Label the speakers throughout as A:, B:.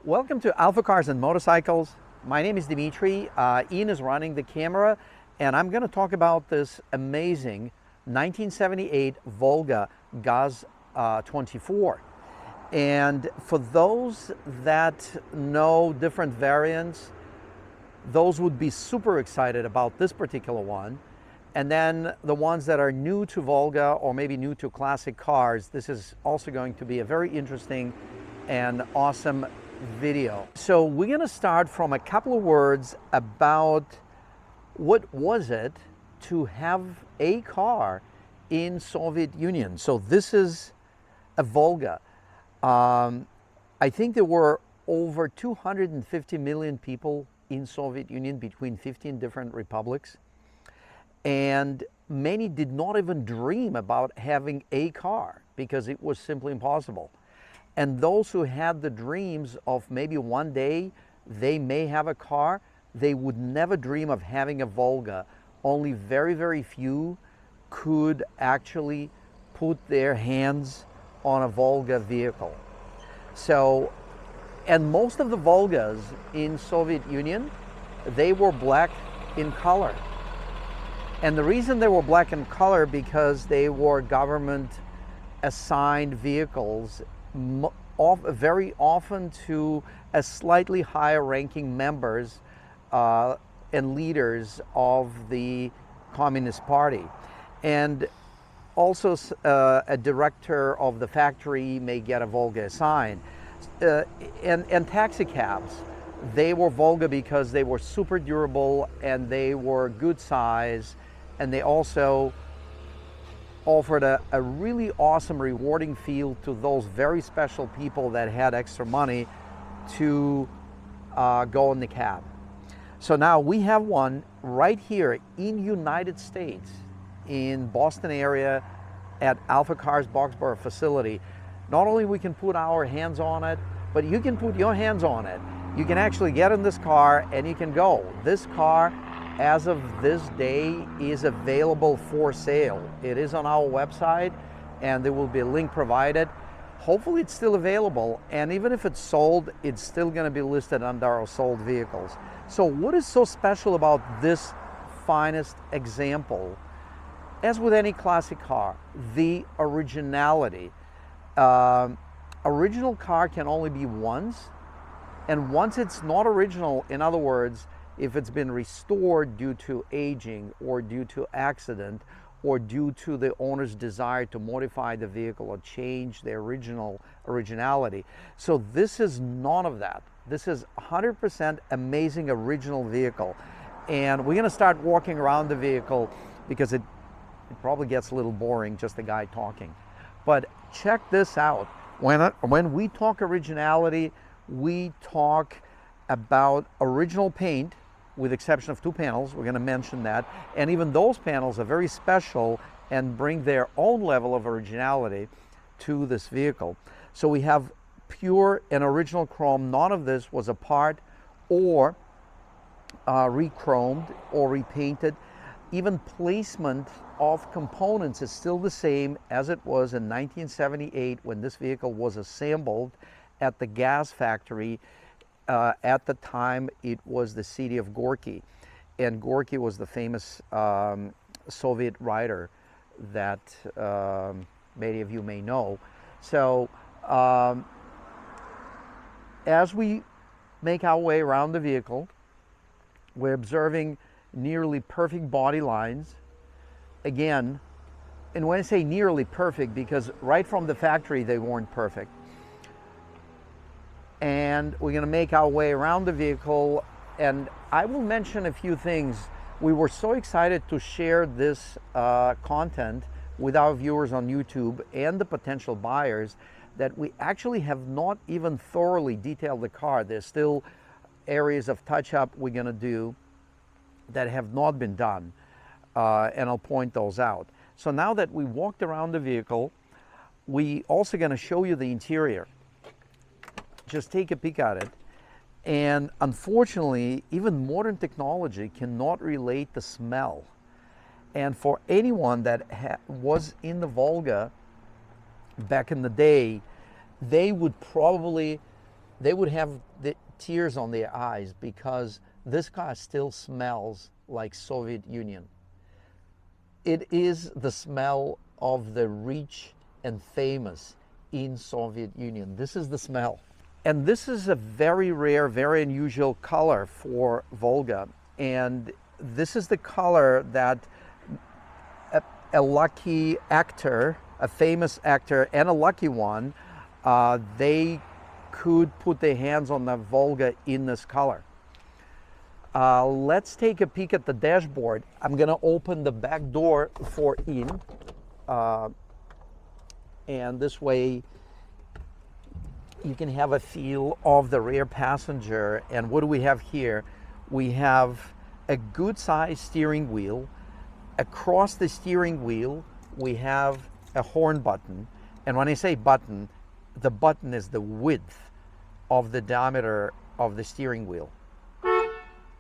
A: Welcome to AlphaCars and Motorcycles. My name is Dimitri. Ian is running the camera, and I'm going to talk about this amazing 1978 Volga GAZ-24. And for those that know different variants, those would be super excited about this particular one. And then the ones that are new to Volga or maybe new to classic cars, this is also going to be a very interesting and awesome video. So we're going to start from a couple of words about what was it to have a car in Soviet Union. So this is a Volga. I think there were over 250 million people in Soviet Union between 15 different republics. And many did not even dream about having a car because it was simply impossible. And those who had the dreams of maybe one day they may have a car, they would never dream of having a Volga. Only very, very few could actually put their hands on a Volga vehicle. So, and most of the Volgas in Soviet Union, they were black in color. And the reason they were black in color because they were government assigned vehicles, very often to a slightly higher ranking members and leaders of the Communist Party. And also a director of the factory may get a Volga assigned. And taxi cabs, they were Volga because they were super durable and they were good size, and they also offered a really awesome rewarding feel to those very special people that had extra money to go in the cab. So now we have one right here in United States, in Boston area at AlphaCars Boxborough facility. Not only we can put our hands on it, but you can put your hands on it. You can actually get in this car and you can go. This car, as of this day, is available for sale. It is on our website and there will be a link provided. Hopefully it's still available, and even if it's sold, it's still going to be listed under our sold vehicles. So what is so special about this finest example? As with any classic car, the originality. Original car can only be once, and once it's not original, in other words, if it's been restored due to aging or due to accident or due to the owner's desire to modify the vehicle or change the originality. So this is none of that. This is 100% amazing original vehicle. And we're gonna start walking around the vehicle because it probably gets a little boring, just a guy talking. But check this out. When we talk originality, we talk about original paint, with exception of two panels. We're going to mention that. And even those panels are very special and bring their own level of originality to this vehicle. So we have pure and original chrome. None of this was a part or re-chromed or repainted. Even placement of components is still the same as it was in 1978 when this vehicle was assembled at the gas factory. At the time, it was the city of Gorky, and Gorky was the famous Soviet writer that many of you may know. So as we make our way around the vehicle, we're observing nearly perfect body lines. Again, and when I say nearly perfect, because right from the factory they weren't perfect. And we're going to make our way around the vehicle, and I will mention a few things. We were so excited to share this content with our viewers on YouTube and the potential buyers that we actually have not even thoroughly detailed the car. There's still areas of touch-up we're going to do that have not been done, and I'll point those out. So now that we walked around the vehicle, we also going to show you the interior. Just take a peek at it. And unfortunately, even modern technology cannot relate the smell. And for anyone that was in the Volga back in the day, they would probably they would have the tears on their eyes because this car still smells like Soviet Union. It is the smell of the rich and famous in Soviet Union. This is the smell. And this is a very rare, very unusual color for Volga. And this is the color that a lucky actor, a famous actor and a lucky one, they could put their hands on the Volga in this color. Let's take a peek at the dashboard. I'm gonna open the back door for in. And this way you can have a feel of the rear passenger. And what do we have here? We have a good sized steering wheel. Across the steering wheel, we have a horn button. And when I say button, the button is the width of the diameter of the steering wheel.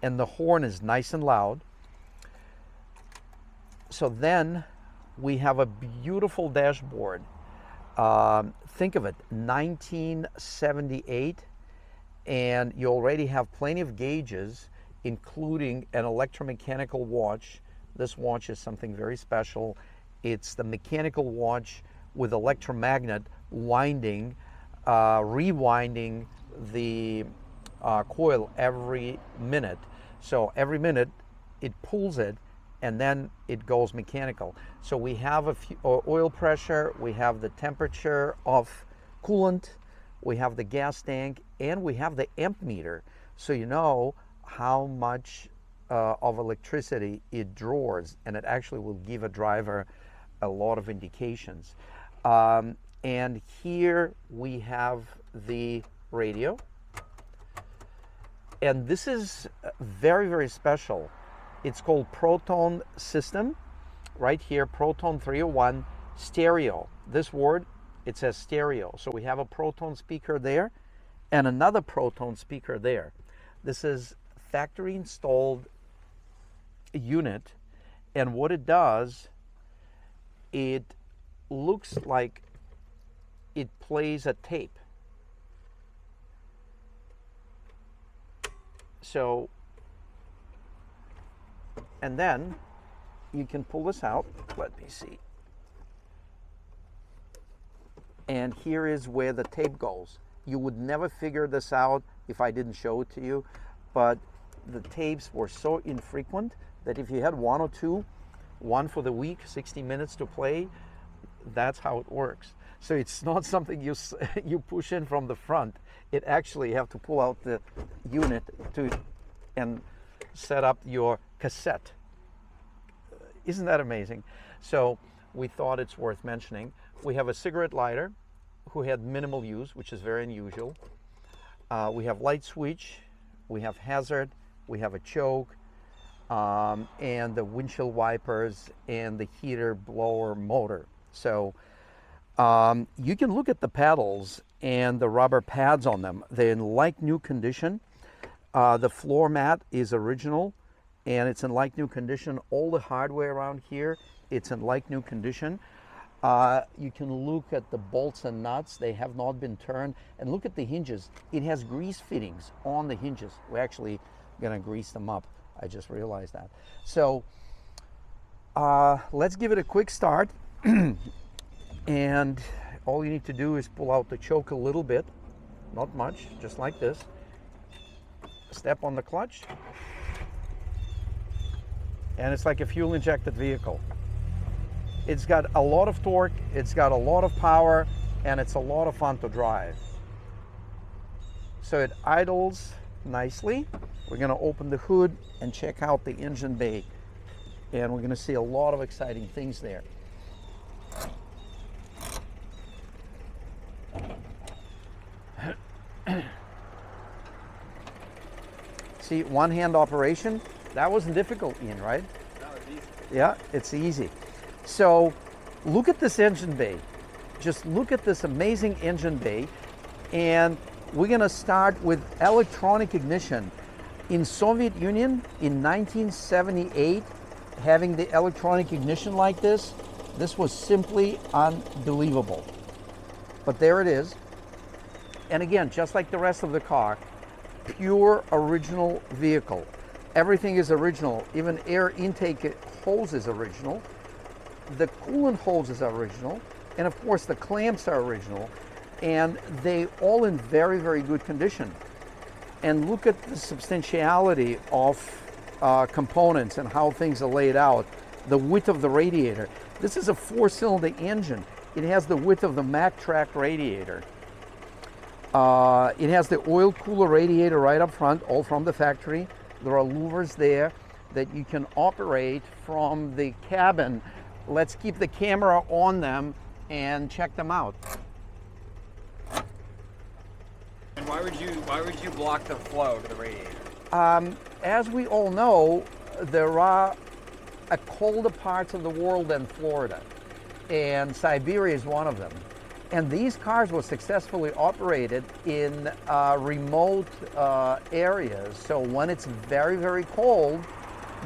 A: And the horn is nice and loud. So then we have a beautiful dashboard. Think of it, 1978, and you already have plenty of gauges, including an electromechanical watch. This watch is something very special. It's the mechanical watch with electromagnet winding, rewinding the coil every minute. So every minute it pulls it and then it goes mechanical. So we have a oil pressure, we have the temperature of coolant, we have the gas tank, and we have the amp meter. So you know how much of electricity it draws, and it actually will give a driver a lot of indications. And here we have the radio. And this is very, very special. It's called Proton system. Right here, Proton 301 stereo. This word, it says stereo. So we have a Proton speaker there and another Proton speaker there. This is factory installed unit. And what it does, it looks like it plays a tape. So, and then you can pull this out. Let me see. And here is where the tape goes. You would never figure this out if I didn't show it to you, but the tapes were so infrequent that if you had one or two, one for the week, 60 minutes to play, that's how it works. So it's not something you push in from the front. It actually, you have to pull out the unit and set up your cassette. Isn't that amazing? So we thought it's worth mentioning. We have a cigarette lighter who had minimal use, which is very unusual. We have light switch, we have hazard, we have a choke, and the windshield wipers and the heater blower motor. So you can look at the pedals and the rubber pads on them. They're in like new condition. The floor mat is original and it's in like new condition. All the hardware around here, it's in like new condition. You can look at the bolts and nuts. They have not been turned. And look at the hinges. It has grease fittings on the hinges. We're actually gonna grease them up. I just realized that. So let's give it a quick start. And all you need to do is pull out the choke a little bit, not much, just like this. Step on the clutch, and it's like a fuel injected vehicle. It's got a lot of torque, it's got a lot of power, and it's a lot of fun to drive. So it idles nicely. We're gonna open the hood and check out the engine bay, and we're gonna see a lot of exciting things there. See, one-hand operation. That wasn't difficult, Ian, right?
B: No, it's easy.
A: Yeah, it's easy. So look at this engine bay. Just look at this amazing engine bay. And we're gonna start with electronic ignition. In Soviet Union, in 1978, having the electronic ignition like this was simply unbelievable. But there it is. And again, just like the rest of the car, pure original vehicle. Everything is original. Even air intake hose is original. The coolant hose is original. And of course, the clamps are original. And they all in very, very good condition. And look at the substantiality of components and how things are laid out. The width of the radiator. This is a 4-cylinder engine. It has the width of the Mack Track radiator. It has the oil cooler radiator right up front, all from the factory. There are louvers there that you can operate from the cabin. Let's keep the camera on them and check them out.
B: And why would you block the flow to the radiator?
A: As we all know, there are colder parts of the world than Florida, and Siberia is one of them. And these cars were successfully operated in remote areas. So when it's very, very cold,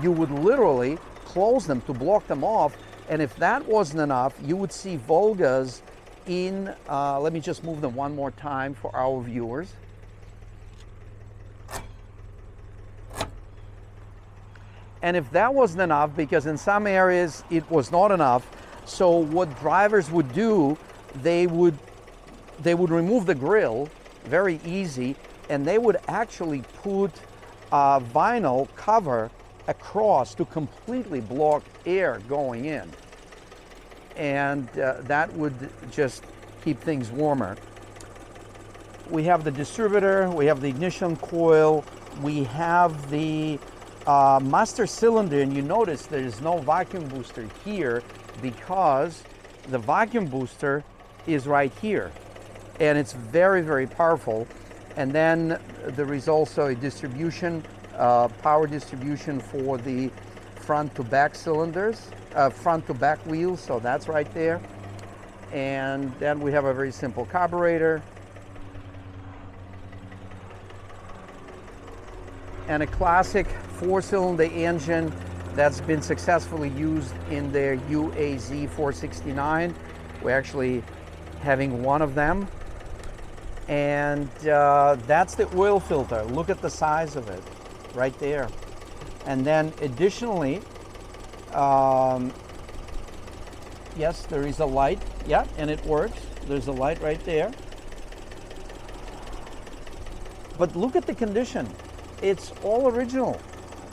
A: you would literally close them to block them off. And if that wasn't enough, you would see Volgas in, let me just move them one more time for our viewers. And if that wasn't enough, because in some areas it was not enough, so what drivers would do, they would remove the grill, very easy, and they would actually put a vinyl cover across to completely block air going in. And that would just keep things warmer. We have the distributor, we have the ignition coil, we have the master cylinder, and you notice there's no vacuum booster here because the vacuum booster is right here, and it's very, very powerful. And then there is also a distribution, power distribution for the front to back cylinders, front to back wheels, so that's right there. And then we have a very simple carburetor and a classic 4-cylinder engine that's been successfully used in their UAZ 469. We're actually having one of them. And that's the oil filter. Look at the size of it right there. And then additionally, yes, there is a light. Yeah, and it works. There's a light right there. But look at the condition. It's all original.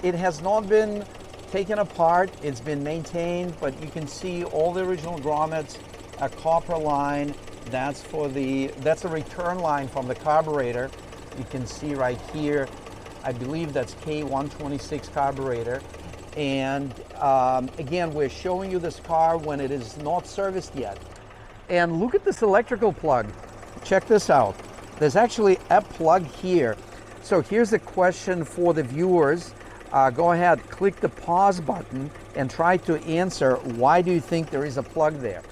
A: It has not been taken apart. It's been maintained, but you can see all the original grommets, a copper line. That's a return line from the carburetor. You can see right here, I believe that's K126 carburetor. And again, we're showing you this car when it is not serviced yet. And look at this electrical plug. Check this out. There's actually a plug here. So here's a question for the viewers. Go ahead, click the pause button and try to answer, why do you think there is a plug there?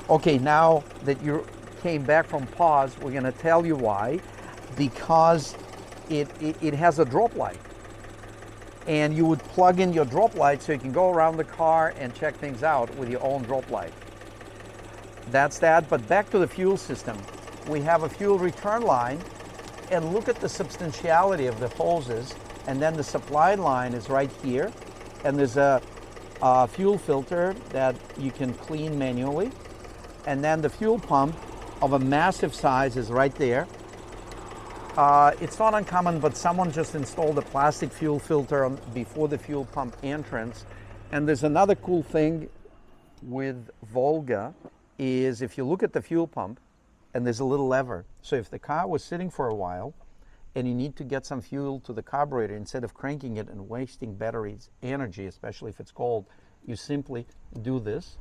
A: Okay, now that you came back from pause, we're going to tell you why. Because it has a drop light. And you would plug in your drop light so you can go around the car and check things out with your own drop light. That's that, but back to the fuel system. We have a fuel return line, and look at the substantiality of the hoses. And then the supply line is right here, and there's a fuel filter that you can clean manually. And then the fuel pump of a massive size is right there. It's not uncommon, but someone just installed a plastic fuel filter before the fuel pump entrance. And there's another cool thing with Volga is if you look at the fuel pump, and there's a little lever. So if the car was sitting for a while and you need to get some fuel to the carburetor, instead of cranking it and wasting battery's energy, especially if it's cold, you simply do this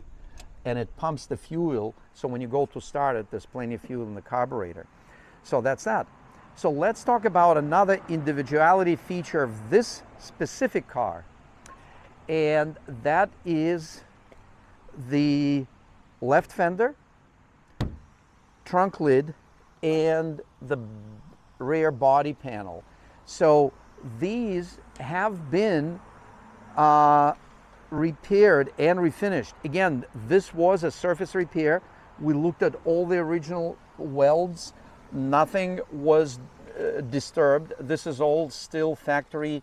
A: and it pumps the fuel. So when you go to start it, there's plenty of fuel in the carburetor. So that's that. So let's talk about another individuality feature of this specific car. And that is the left fender, trunk lid, and the rear body panel. So these have been repaired and refinished. Again, this was a surface repair. We looked at all the original welds. Nothing was disturbed. This is all still factory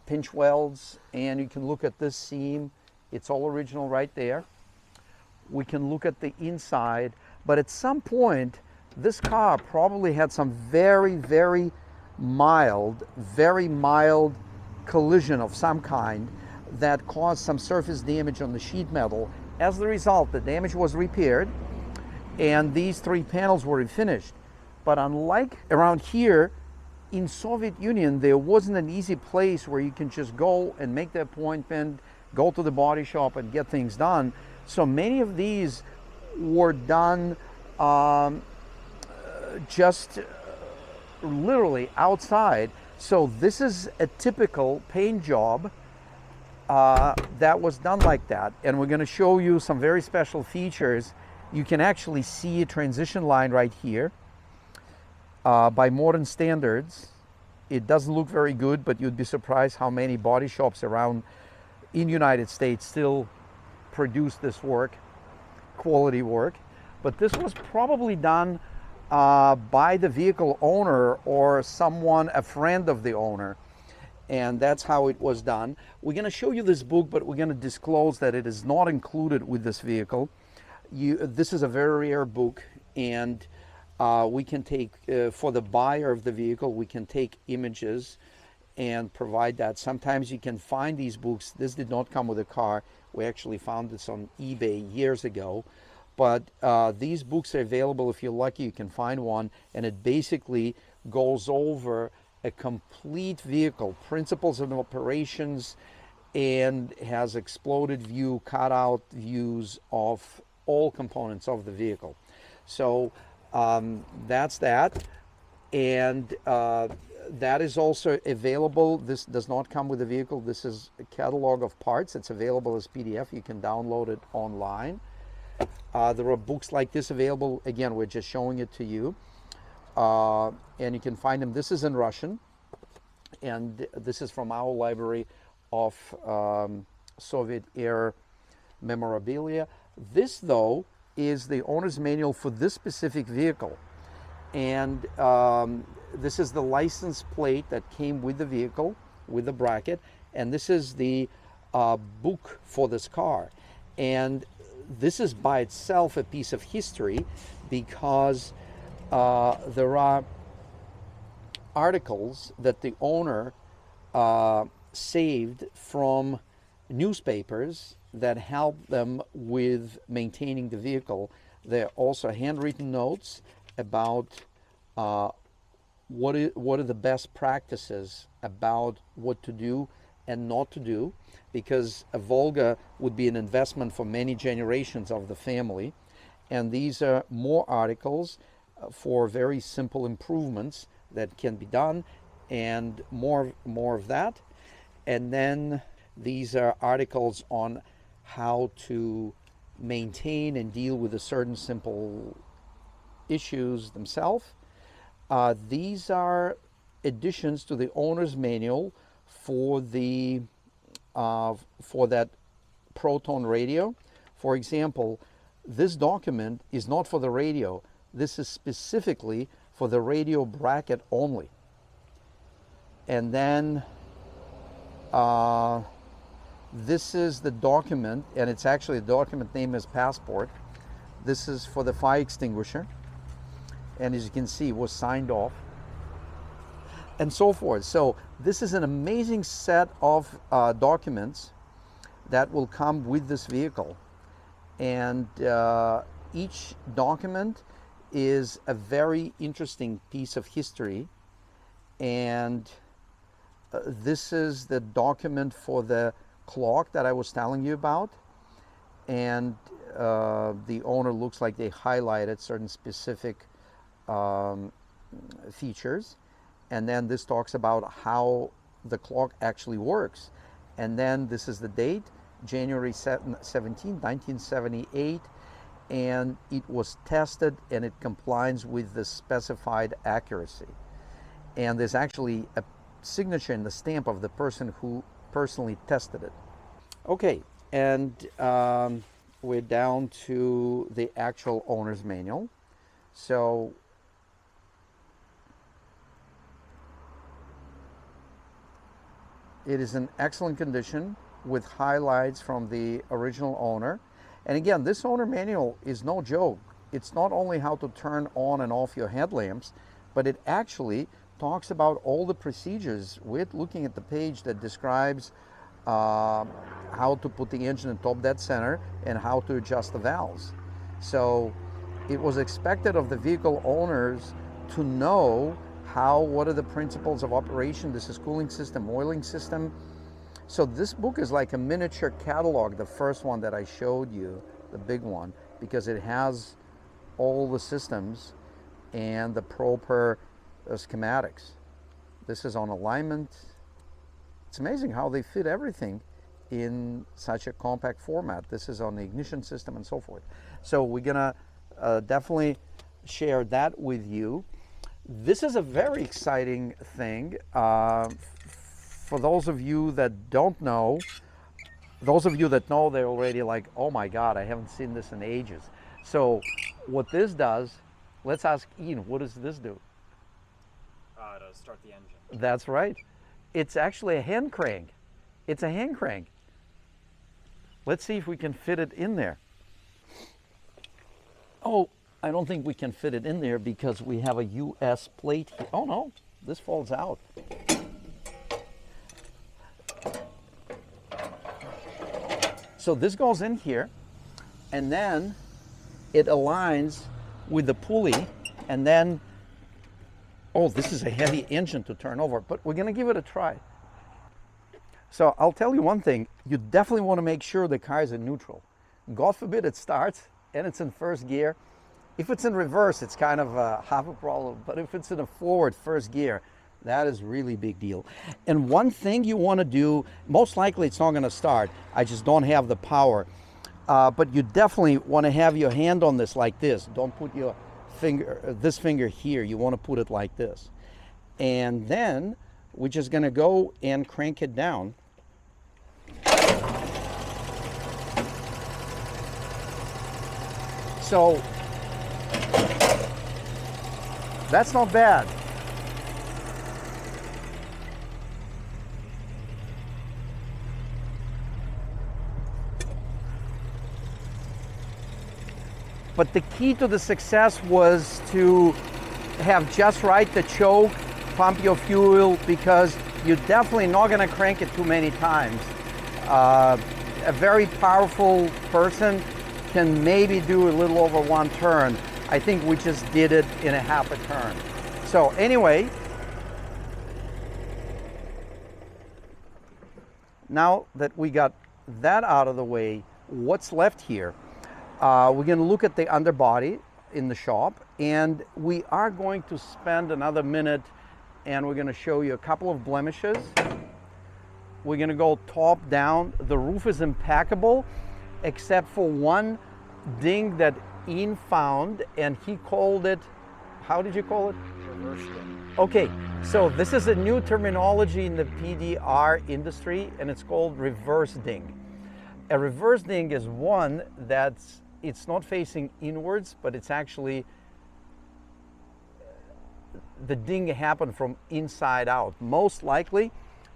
A: pinch welds, and you can look at this seam. It's all original right there. We can look at the inside, but at some point this car probably had some very mild collision of some kind that caused some surface damage on the sheet metal. As a result, the damage was repaired and these 3 panels were refinished. But unlike around here in Soviet Union, there wasn't an easy place where you can just go and make the appointment, go to the body shop and get things done. So many of these were done just literally outside. So this is a typical paint job that was done like that. And we're going to show you some very special features. You can actually see a transition line right here. By modern standards, it doesn't look very good, but you'd be surprised how many body shops around in the United States still produce this work, quality work. But this was probably done by the vehicle owner or someone, a friend of the owner. And that's how it was done. We're going to show you this book, but we're going to disclose that it is not included with this vehicle. This is a very rare book, and we can take, for the buyer of the vehicle, we can take images and provide that. Sometimes you can find these books. This did not come with a car. We actually found this on eBay years ago. But these books are available. If you're lucky, you can find one. And it basically goes over a complete vehicle, principles of operations, and has exploded view, cutout views of all components of the vehicle. So that's that. And that is also available. This does not come with the vehicle. This is a catalog of parts. It's available as PDF. You can download it online. There are books like this available. Again, we're just showing it to you. And you can find them. This is in Russian. And this is from our library of Soviet era memorabilia. This, though, is the owner's manual for this specific vehicle. And this is the license plate that came with the vehicle, with the bracket. And this is the book for this car. And this is by itself a piece of history, because there are articles that the owner saved from newspapers that help them with maintaining the vehicle. There are also handwritten notes about what are the best practices about what to do and not to do, because a Volga would be an investment for many generations of the family. And these are more articles for very simple improvements that can be done, and more of that. And then these are articles on how to maintain and deal with a certain simple issues themselves. These are additions to the owner's manual for the for that Proton radio. For example, this document is not for the radio. This is specifically for the radio bracket only. And then this is the document, and it's actually a document name is Passport. This is for the fire extinguisher, and as you can see, it was signed off, and so forth. So this is an amazing set of documents that will come with this vehicle, and each document is a very interesting piece of history. And this is the document for the clock that I was telling you about, and the owner looks like they highlighted certain specific features. And then this talks about how the clock actually works. And then this is the date, January 17, 1978, and it was tested and it complies with the specified accuracy. And there's actually a signature and the stamp of the person who personally tested it. Okay, and we're down to the actual owner's manual. So it is in excellent condition with highlights from the original owner. And again, this owner manual is no joke. It's not only how to turn on and off your headlamps, but it actually talks about all the procedures with looking at the page that describes how to put the engine in top dead center and how to adjust the valves. So it was expected of the vehicle owners to know what are the principles of operation. This is cooling system, oiling system. So this book is like a miniature catalog, the first one that I showed you, the big one, because it has all the systems and the proper schematics. This is on alignment. It's amazing how they fit everything in such a compact format. This is on the ignition system and so forth. So we're gonna definitely share that with you. This is a very exciting thing. For those of you that don't know, those of you that know, they're already like, oh my God, I haven't seen this in ages. So what this does, let's ask Ian, what does this do?
B: To start the engine.
A: That's right. It's actually a hand crank. It's a hand crank. Let's see if we can fit it in there. Oh, I don't think we can fit it in there because we have a US plate here. Oh no, this falls out. So this goes in here, and then it aligns with the pulley, and then, oh, this is a heavy engine to turn over, but we're gonna give it a try. So I'll tell you one thing, you definitely wanna make sure the car is in neutral. God forbid it starts and it's in first gear. If it's in reverse, it's kind of half a problem, but if it's in a forward first gear, that is really big deal. And one thing you want to do, most likely it's not going to start. I just don't have the power. But you definitely want to have your hand on this like this. Don't put your finger, this finger here. You want to put it like this. And then we're just going to go and crank it down. So that's not bad. But the key to the success was to have just right the choke, pump your fuel, because you're definitely not going to crank it too many times. A very powerful person can maybe do a little over one turn. I think we just did it in a half a turn. So anyway, now that we got that out of the way, what's left here? We're going to look at the underbody in the shop, and we are going to spend another minute and we're going to show you a couple of blemishes. We're going to go top down. The roof is impeccable except for one ding that Ian found, and he called it, how did you call it?
B: Reverse ding.
A: Okay, so this is a new terminology in the PDR industry, and it's called reverse ding. A reverse ding is one that's, it's not facing inwards, but it's actually, the ding happened from inside out, most likely,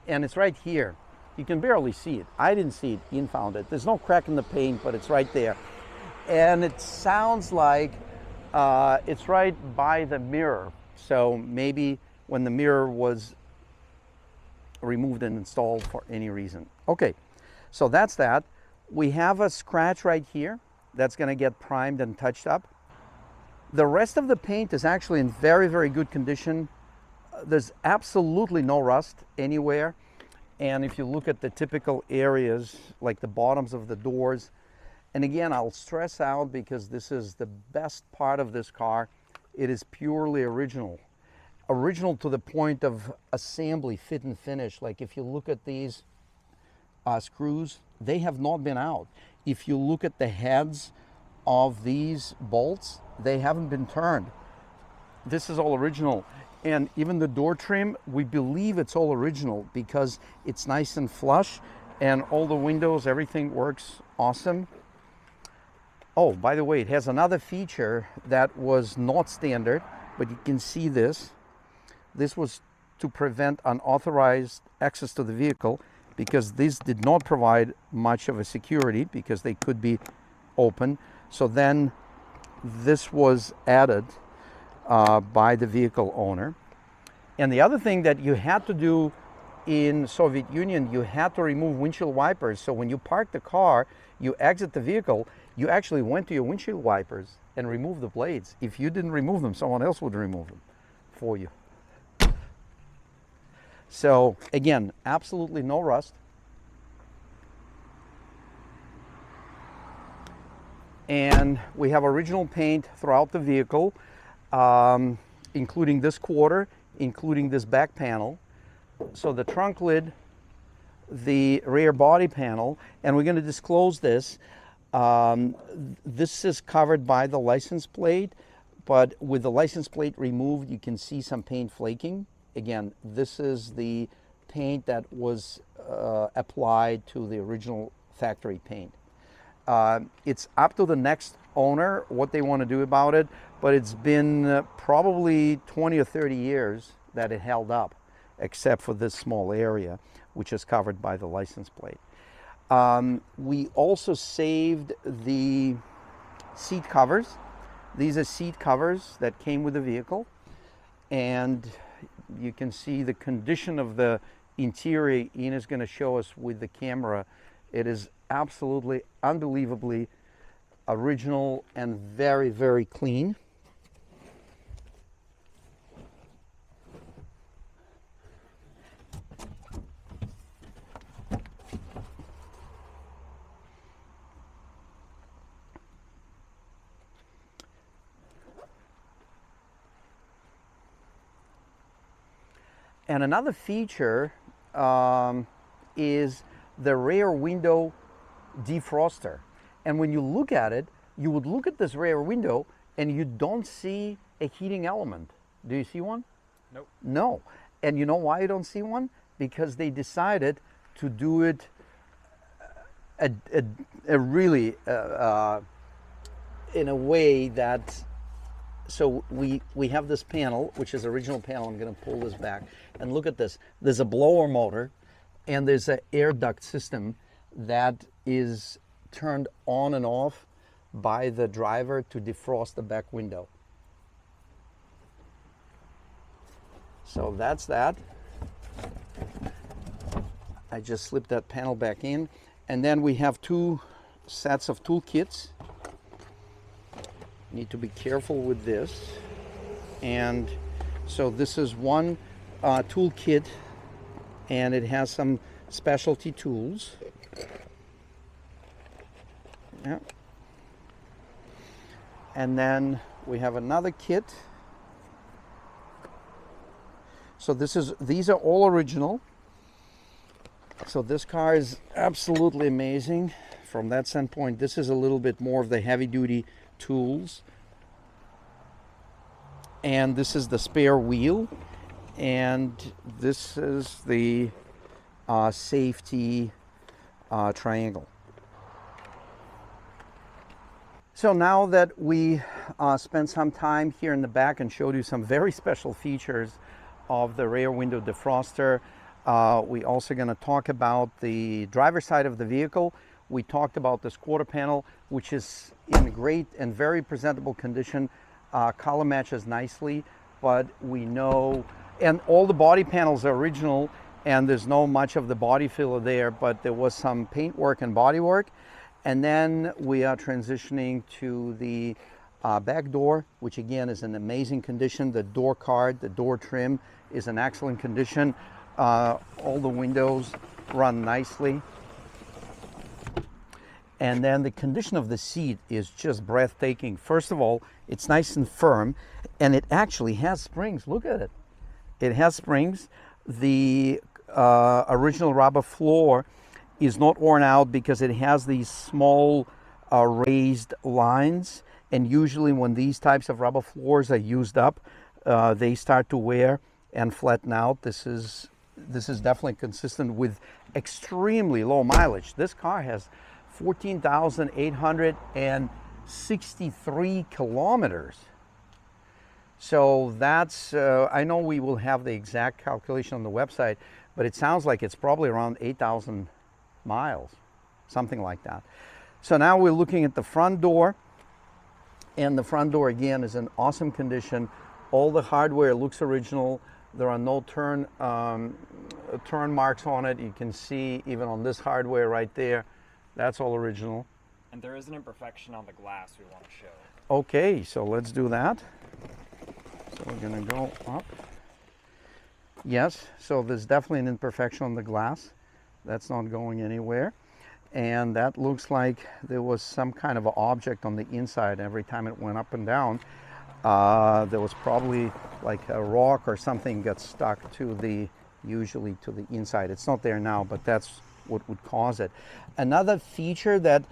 A: and it's right here. You can barely see it. I didn't see it, Ian found it. There's no crack in the paint, but it's right there. And it sounds like it's right by the mirror. So maybe when the mirror was removed and installed for any reason. Okay, so that's that. We have a scratch right here that's going to get primed and touched up. The rest of the paint is actually in very, very good condition. There's absolutely no rust anywhere. And if you look at the typical areas, like the bottoms of the doors, and again, I'll stress out because this is the best part of this car, it is purely original. Original to the point of assembly, fit and finish. Like if you look at these screws, they have not been out. If you look at the heads of these bolts, they haven't been turned. This is all original. And even the door trim, we believe it's all original because it's nice and flush, and all the windows, everything works awesome. Oh, by the way, it has another feature that was not standard, but you can see this. This was to prevent unauthorized access to the vehicle, because this did not provide much of a security because they could be open. So then this was added by the vehicle owner. And the other thing that you had to do in Soviet Union, you had to remove windshield wipers. So when you park the car, you exit the vehicle, you actually went to your windshield wipers and removed the blades. If you didn't remove them, someone else would remove them for you. So again, absolutely no rust. And we have original paint throughout the vehicle, including this quarter, including this back panel. So the trunk lid, the rear body panel, and we're going to disclose this. This is covered by the license plate, but with the license plate removed, you can see some paint flaking. Again, this is the paint that was applied to the original factory paint. It's up to the next owner what they want to do about it, but it's been probably 20 or 30 years that it held up, except for this small area, which is covered by the license plate. We also saved the seat covers. These are seat covers that came with the vehicle, and you can see the condition of the interior. Ian is going to show us with the camera. It is absolutely unbelievably original and very, very clean. And another feature is the rear window defroster. And when you look at it, you would look at this rear window and you don't see a heating element. Do you see one?
B: Nope.
A: No. And you know why you don't see one? Because they decided to do it really in a way that, so we have this panel, which is original panel. I'm going to pull this back and look at this. There's a blower motor and there's an air duct system that is turned on and off by the driver to defrost the back window. So that's that. I just slipped that panel back in. And then we have two sets of tool kits. Need to be careful with this. And so this is one tool kit, and it has some specialty tools. Yeah. And then we have another kit. So these are all original. So this car is absolutely amazing from that standpoint. This is a little bit more of the heavy duty tools. And this is the spare wheel. And this is the safety triangle. So now that we spent some time here in the back and showed you some very special features of the rear window defroster, we also going to talk about the driver's side of the vehicle. We talked about this quarter panel, which is in great and very presentable condition. Color matches nicely, but we know, and all the body panels are original, and there's no much of the body filler there, but there was some paint work and body work. And then we are transitioning to the back door, which again is in amazing condition. The door card, the door trim is in excellent condition. All the windows run nicely. And then the condition of the seat is just breathtaking. First of all, it's nice and firm, and it actually has springs. Look at it. It has springs. The original rubber floor is not worn out because it has these small raised lines, and usually when these types of rubber floors are used up, they start to wear and flatten out. This is definitely consistent with extremely low mileage. This car has 14,800 and 63 kilometers. So that's, I know we will have the exact calculation on the website, but it sounds like it's probably around 8,000 miles, something like that. So now we're looking at the front door, and the front door again is in awesome condition. All the hardware looks original. There are no turn marks on it. You can see even on this hardware right there, that's all original.
B: And there is an imperfection on the glass we want to show.
A: Okay, so let's do that. So we're gonna go up. Yes, so there's definitely an imperfection on the glass. That's not going anywhere. And that looks like there was some kind of an object on the inside. Every time it went up and down, there was probably like a rock or something got stuck to the, usually to the inside. It's not there now, but that's what would cause it. Another feature that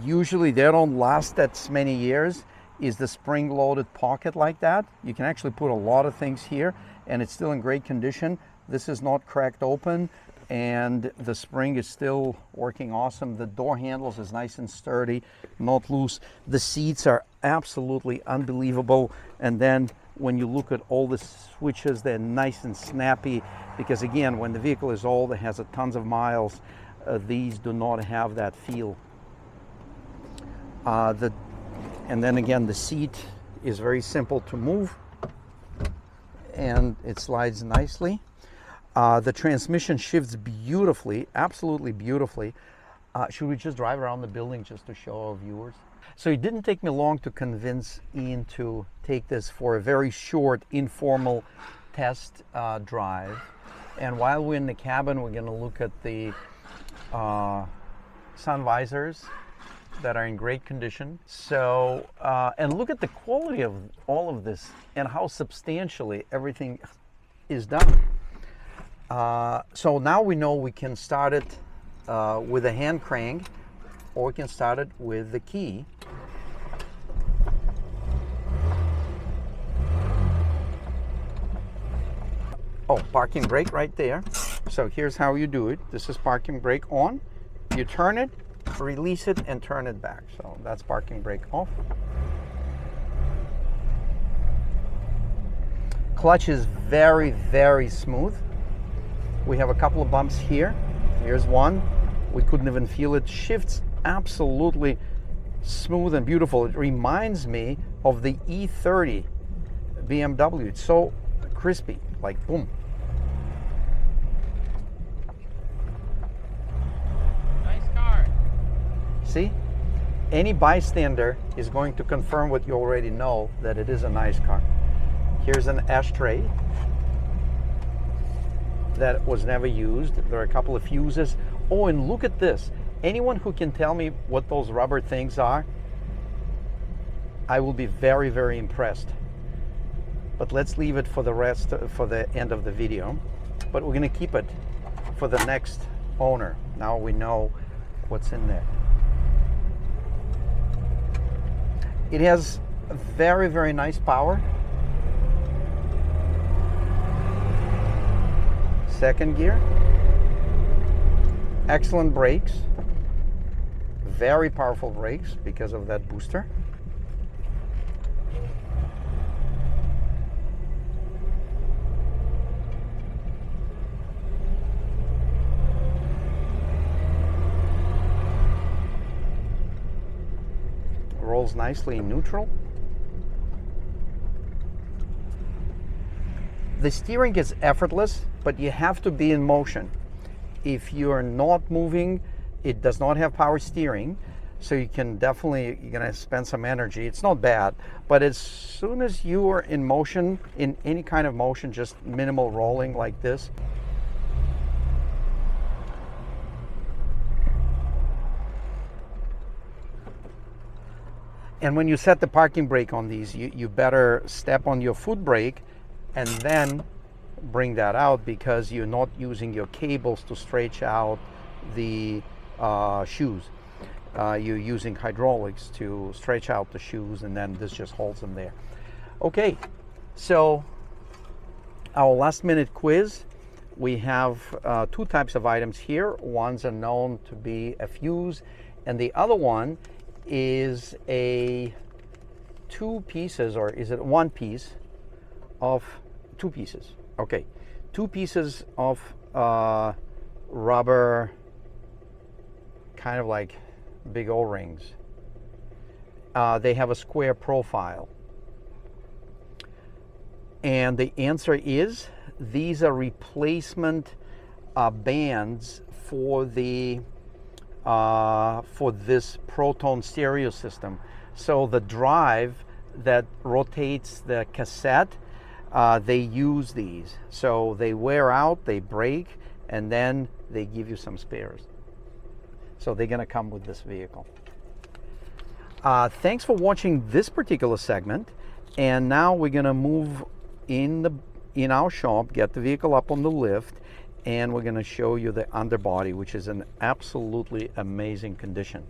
A: usually they don't last that many years is the spring-loaded pocket like that. You can actually put a lot of things here and it's still in great condition. This is not cracked open and the spring is still working awesome. The door handles is nice and sturdy, not loose. The seats are absolutely unbelievable. And then when you look at all the switches, they're nice and snappy because again, when the vehicle is old, it has tons of miles, these do not have that feel. And then again, the seat is very simple to move and it slides nicely. The transmission shifts beautifully, absolutely beautifully. Should we just drive around the building just to show our viewers? So it didn't take me long to convince Ian to take this for a very short, informal test drive. And while we're in the cabin, we're gonna look at the sun visors that are in great condition. So, and look at the quality of all of this and how substantially everything is done. So now we know we can start it with a hand crank or we can start it with the key. Oh, parking brake right there. So here's how you do it. This is parking brake on. You turn it, release it and turn it back. So that's parking brake off. Clutch is very, very smooth. We have a couple of bumps here. Here's one. We couldn't even feel it. Shifts absolutely smooth and beautiful. It reminds me of the E30 BMW. It's so crispy, like boom. See, any bystander is going to confirm what you already know, that it is a nice car. Here's an ashtray that was never used. There are a couple of fuses. Oh, and look at this. Anyone who can tell me what those rubber things are, I will be very, very impressed. But let's leave it for the rest, for the end of the video. But we're gonna keep it for the next owner. Now we know what's in there. It has very, very nice power. Second gear. Excellent brakes. Very powerful brakes because of that booster. Rolls nicely in neutral. The steering is effortless, but you have to be in motion. If you're not moving, it does not have power steering, so you can definitely, you're gonna spend some energy. It's not bad, but as soon as you are in motion, in any kind of motion, just minimal rolling like this, and when you set the parking brake on these, you better step on your foot brake and then bring that out, because you're not using your cables to stretch out the shoes. You're using hydraulics to stretch out the shoes, and then this just holds them there. Okay, so our last minute quiz. We have two types of items here. One's are known to be a fuse, and the other one is a two pieces, or is it one piece of two pieces? Okay, two pieces of rubber, kind of like big O-rings. They have a square profile. And the answer is, these are replacement bands for the for this proton stereo system. So the drive that rotates the cassette, they use these. So they wear out, they break, and then they give you some spares. So they're going to come with this vehicle. Thanks for watching this particular segment. And now we're going to move in our shop, get the vehicle up on the lift, and we're going to show you the underbody, which is in absolutely amazing condition.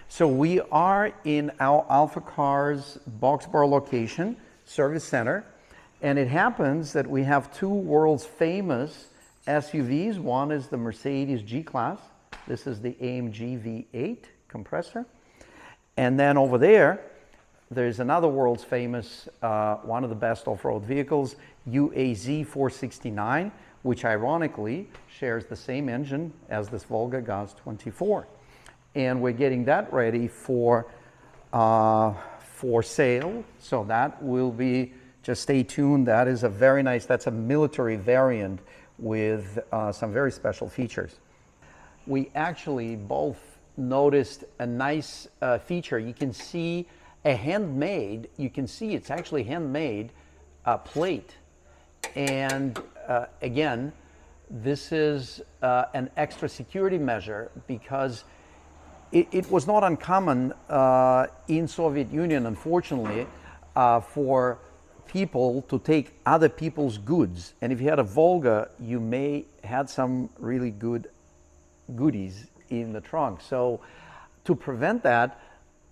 A: So we are in our AlphaCars Boxborough location, service center, and it happens that we have two world's famous SUVs. One is the Mercedes G-Class. This is the AMG V8 compressor. And then over there, there's another world's famous, one of the best off-road vehicles, UAZ 469, which ironically shares the same engine as this Volga GAZ-24. And we're getting that ready for sale. So that will be, just stay tuned. That is a very nice, that's a military variant with some very special features. We actually both noticed a nice feature. You can see a handmade, you can see it's actually handmade plate. And again, this is an extra security measure because it was not uncommon in Soviet Union, unfortunately, for people to take other people's goods. And if you had a Volga, you may had some really good goodies in the trunk. So to prevent that,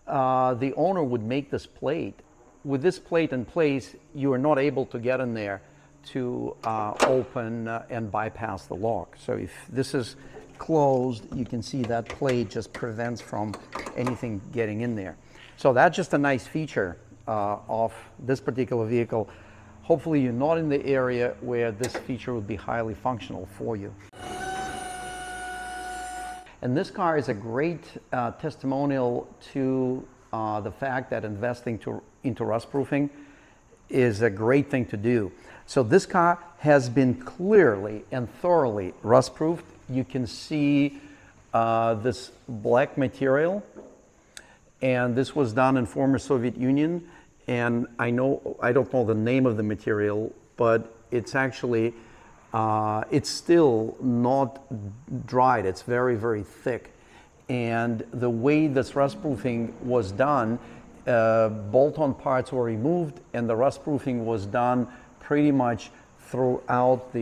A: the owner would make this plate. With this plate in place, you are not able to get in there to open and bypass the lock. So if this is closed, you can see that plate just prevents from anything getting in there. So that's just a nice feature of this particular vehicle. Hopefully you're not in the area where this feature would be highly functional for you. And this car is a great testimonial to the fact that investing into rust proofing is a great thing to do. So this car has been clearly and thoroughly rust proofed. You can see this black material, and this was done in former Soviet Union. And I don't know the name of the material, but it's actually, it's still not dried. It's very, very thick. And the way this rust proofing was done, bolt-on parts were removed, and the rust proofing was done pretty much throughout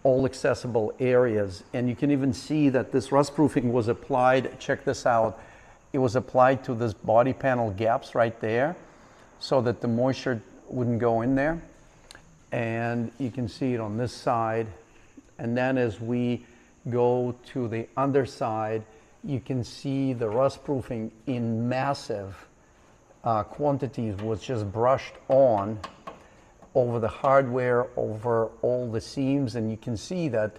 A: all accessible areas. And you can even see that this rust proofing was applied, check this out, it was applied to this body panel gaps right there so that the moisture wouldn't go in there. And you can see it on this side. And then as we go to the underside, you can see the rust proofing in massive quantities was just brushed on over the hardware, over all the seams, and you can see that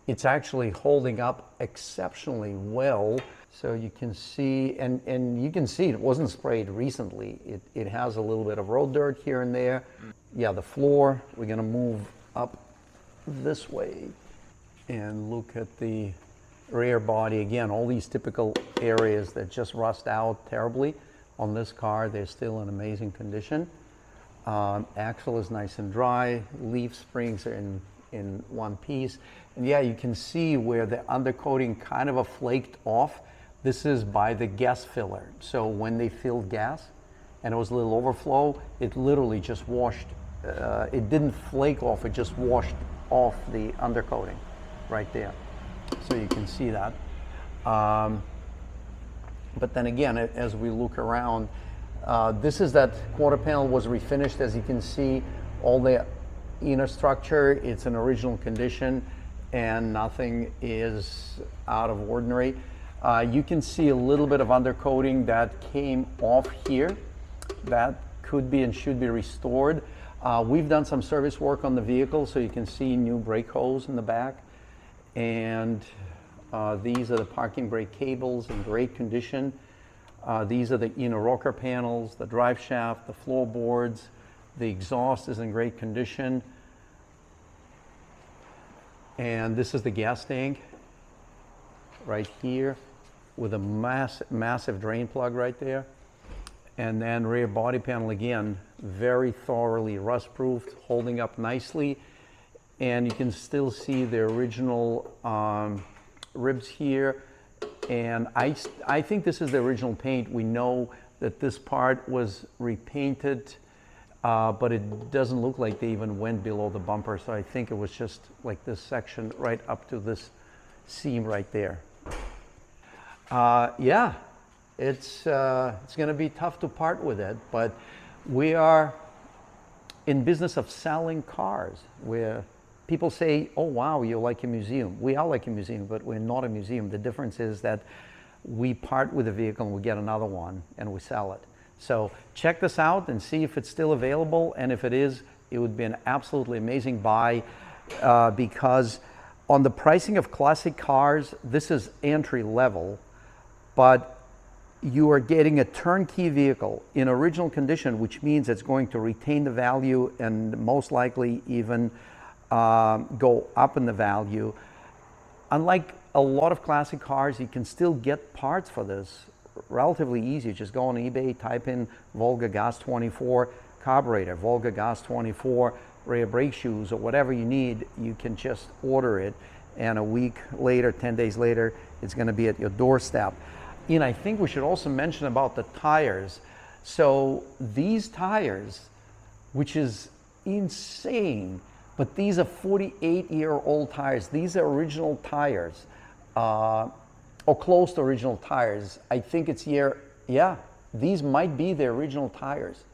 A: it's actually holding up exceptionally well. So you can see, and you can see it wasn't sprayed recently. It has a little bit of road dirt here and there. Yeah, the floor, we're gonna move up this way and look at the rear body. Again, all these typical areas that just rust out terribly. On this car, they're still in amazing condition. Axle is nice and dry. Leaf springs are in one piece. And yeah, you can see where the undercoating kind of flaked off, This is by the gas filler. So when they filled gas and it was a little overflow, it literally just washed, it didn't flake off, it just washed off the undercoating right there. So you can see that. But then again, as we look around, this is that quarter panel was refinished. As you can see, all the inner structure, it's in original condition and nothing is out of ordinary. You can see a little bit of undercoating that came off here. That could be and should be restored. We've done some service work on the vehicle, so you can see new brake hose in the back. And these are the parking brake cables in great condition. These are the inner rocker panels, the drive shaft, the floorboards. The exhaust is in great condition. And this is the gas tank right here with a massive drain plug right there. And then rear body panel again, very thoroughly rust-proofed, holding up nicely. And you can still see the original ribs here. And I think this is the original paint. We know that this part was repainted, but it doesn't look like they even went below the bumper. So I think it was just like this section right up to this seam right there. Yeah, it's going to be tough to part with it, but we are in business of selling cars where people say, oh wow, you're like a museum. We are like a museum, but we're not a museum. The difference is that we part with a vehicle and we get another one and we sell it. So check this out and see if it's still available, and if it is, it would be an absolutely amazing buy because on the pricing of classic cars, this is entry level, but you are getting a turnkey vehicle in original condition, which means it's going to retain the value and most likely even go up in the value. Unlike a lot of classic cars, you can still get parts for this relatively easy. Just go on eBay, type in Volga GAZ-24 carburetor, Volga GAZ-24 rear brake shoes, or whatever you need. You can just order it, and a week later, 10 days later, it's going to be at your doorstep. And I think we should also mention about the tires. So these tires, which is insane, but these are 48-year-old tires. These are original tires, or close to original tires. I think it's yeah, these might be the original tires.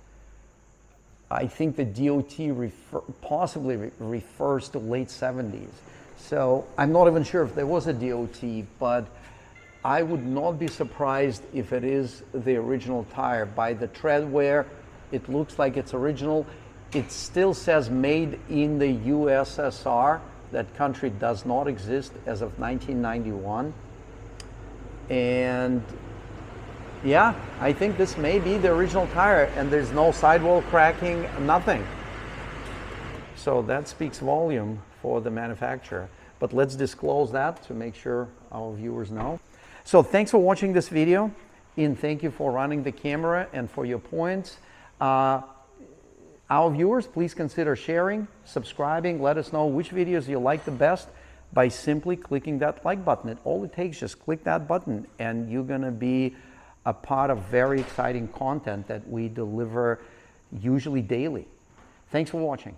A: I think the DOT possibly refers to late 70s. So I'm not even sure if there was a DOT, but I would not be surprised if it is the original tire. By the tread wear, it looks like it's original. It still says made in the USSR. That country does not exist as of 1991. And yeah, I think this may be the original tire, and there's no sidewall cracking, nothing. So that speaks volume for the manufacturer. But let's disclose that to make sure our viewers know. So thanks for watching this video, and thank you for running the camera and for your points. Our viewers, please consider sharing, subscribing. Let us know which videos you like the best by simply clicking that like button. All it takes, just click that button, and you're going to be a part of very exciting content that we deliver usually daily. Thanks for watching.